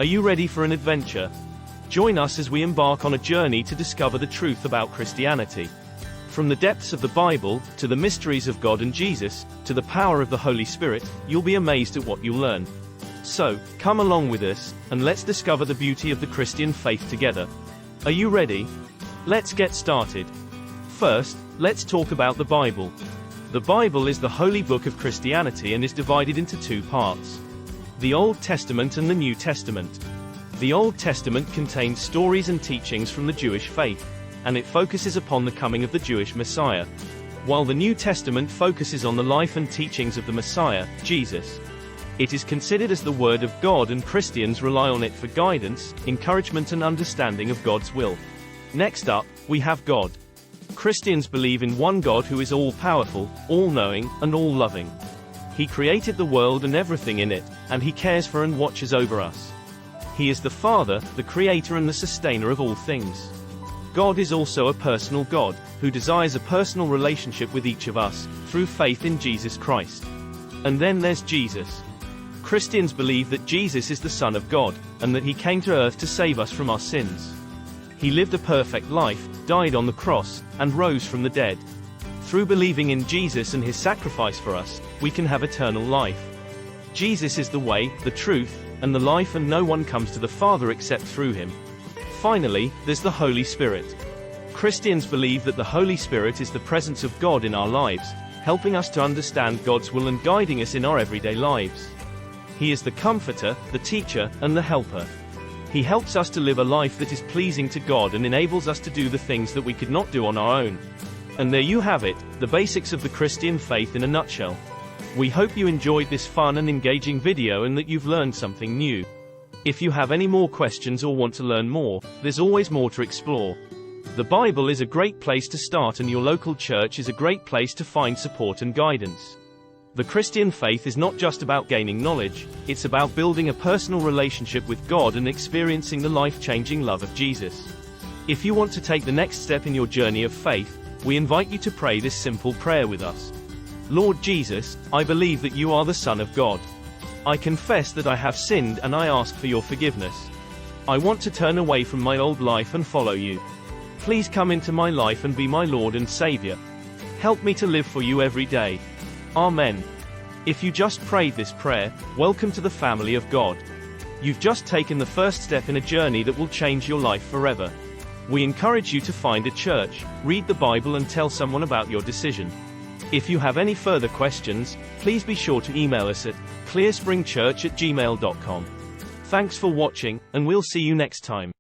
Are you ready for an adventure? Join us as we embark on a journey to discover the truth about Christianity. From the depths of the Bible, to the mysteries of God and Jesus, to the power of the Holy Spirit, you'll be amazed at what you'll learn. So, come along with us, and let's discover the beauty of the Christian faith together. Are you ready? Let's get started. First, let's talk about the Bible. The Bible is the holy book of Christianity and is divided into two parts: the Old Testament and the New Testament. The Old Testament contains stories and teachings from the Jewish faith, and it focuses upon the coming of the Jewish Messiah, while the New Testament focuses on the life and teachings of the Messiah, Jesus. It is considered as the Word of God, and Christians rely on it for guidance, encouragement and understanding of God's will. Next up, we have God. Christians believe in one God who is all-powerful, all-knowing, and all-loving. He created the world and everything in it, and He cares for and watches over us. He is the Father, the Creator and the Sustainer of all things. God is also a personal God, who desires a personal relationship with each of us, through faith in Jesus Christ. And then there's Jesus. Christians believe that Jesus is the Son of God, and that He came to earth to save us from our sins. He lived a perfect life, died on the cross, and rose from the dead. Through believing in Jesus and His sacrifice for us, we can have eternal life. Jesus is the way, the truth, and the life, and no one comes to the Father except through Him. Finally, there's the Holy Spirit. Christians believe that the Holy Spirit is the presence of God in our lives, helping us to understand God's will and guiding us in our everyday lives. He is the Comforter, the Teacher, and the Helper. He helps us to live a life that is pleasing to God and enables us to do the things that we could not do on our own. And there you have it, the basics of the Christian faith in a nutshell. We hope you enjoyed this fun and engaging video and that you've learned something new. If you have any more questions or want to learn more, there's always more to explore. The Bible is a great place to start, and your local church is a great place to find support and guidance. The Christian faith is not just about gaining knowledge, it's about building a personal relationship with God and experiencing the life-changing love of Jesus. If you want to take the next step in your journey of faith, we invite you to pray this simple prayer with us. Lord Jesus, I believe that you are the Son of God. I confess that I have sinned and I ask for your forgiveness. I want to turn away from my old life and follow you. Please come into my life and be my Lord and Savior. Help me to live for you every day. Amen. If you just prayed this prayer, welcome to the family of God. You've just taken the first step in a journey that will change your life forever. We encourage you to find a church, read the Bible and tell someone about your decision. If you have any further questions, please be sure to email us at clearspringchurch@gmail.com. Thanks for watching, and we'll see you next time.